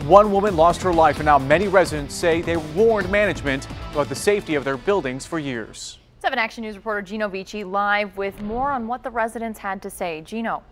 One woman lost her life, and now many residents say they warned management about the safety of their buildings for years. 7 Action News reporter Gino Vici live with more on what the residents had to say. Gino.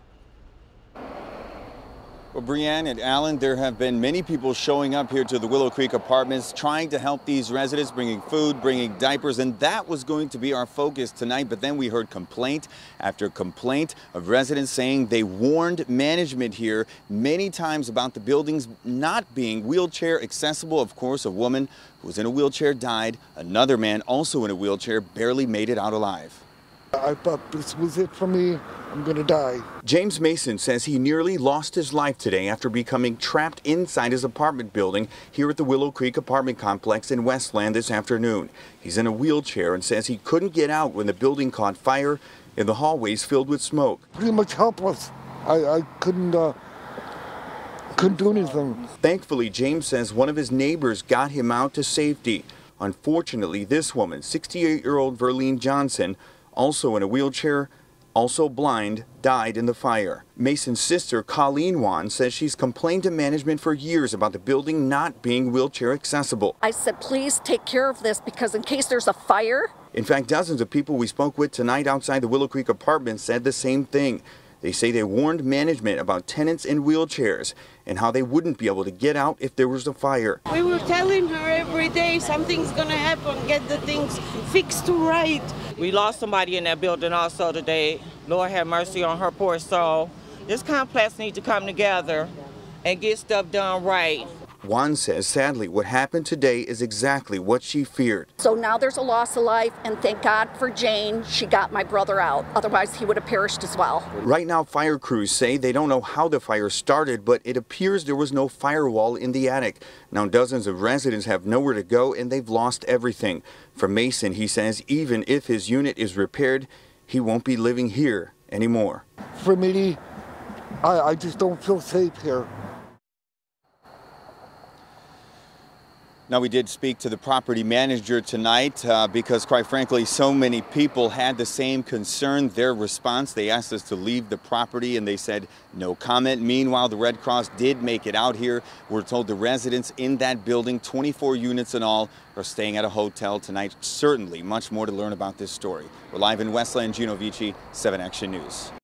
Well, Brianne and Alan, there have been many people showing up here to the Willow Creek Apartments trying to help these residents, bringing food, bringing diapers, and that was going to be our focus tonight. But then we heard complaint after complaint of residents saying they warned management here many times about the buildings not being wheelchair accessible. Of course, a woman who was in a wheelchair died. Another man, also in a wheelchair, barely made it out alive. I thought this was it for me. I'm gonna die. James Mason says he nearly lost his life today after becoming trapped inside his apartment building here at the Willow Creek apartment complex in Westland this afternoon. He's in a wheelchair and says he couldn't get out when the building caught fire and the hallways filled with smoke. Pretty much helpless. I couldn't do anything. Thankfully, James says one of his neighbors got him out to safety. Unfortunately, this woman, 68-year-old Verlene Johnson, also in a wheelchair, also blind, died in the fire. Mason's sister, Colleen Wan, says she's complained to management for years about the building not being wheelchair accessible. I said, please take care of this because in case there's a fire. In fact, dozens of people we spoke with tonight outside the Willow Creek Apartments said the same thing. They say they warned management about tenants in wheelchairs and how they wouldn't be able to get out if there was a fire. We were telling her every day something's going to happen, get the things fixed right. We lost somebody in that building also today. Lord have mercy on her poor soul. This complex needs to come together and get stuff done right. Juan says, sadly, what happened today is exactly what she feared. So now there's a loss of life, and thank God for Jane. She got my brother out. Otherwise, he would have perished as well. Right now, fire crews say they don't know how the fire started, but it appears there was no firewall in the attic. Now, dozens of residents have nowhere to go, and they've lost everything. For Mason, he says even if his unit is repaired, he won't be living here anymore. For me, I just don't feel safe here. Now, we did speak to the property manager tonight because, quite frankly, so many people had the same concern. Their response, they asked us to leave the property and they said no comment. Meanwhile, the Red Cross did make it out here. We're told the residents in that building, 24 units in all, are staying at a hotel tonight. Certainly much more to learn about this story. We're live in Westland. Gino Vici, 7 Action News.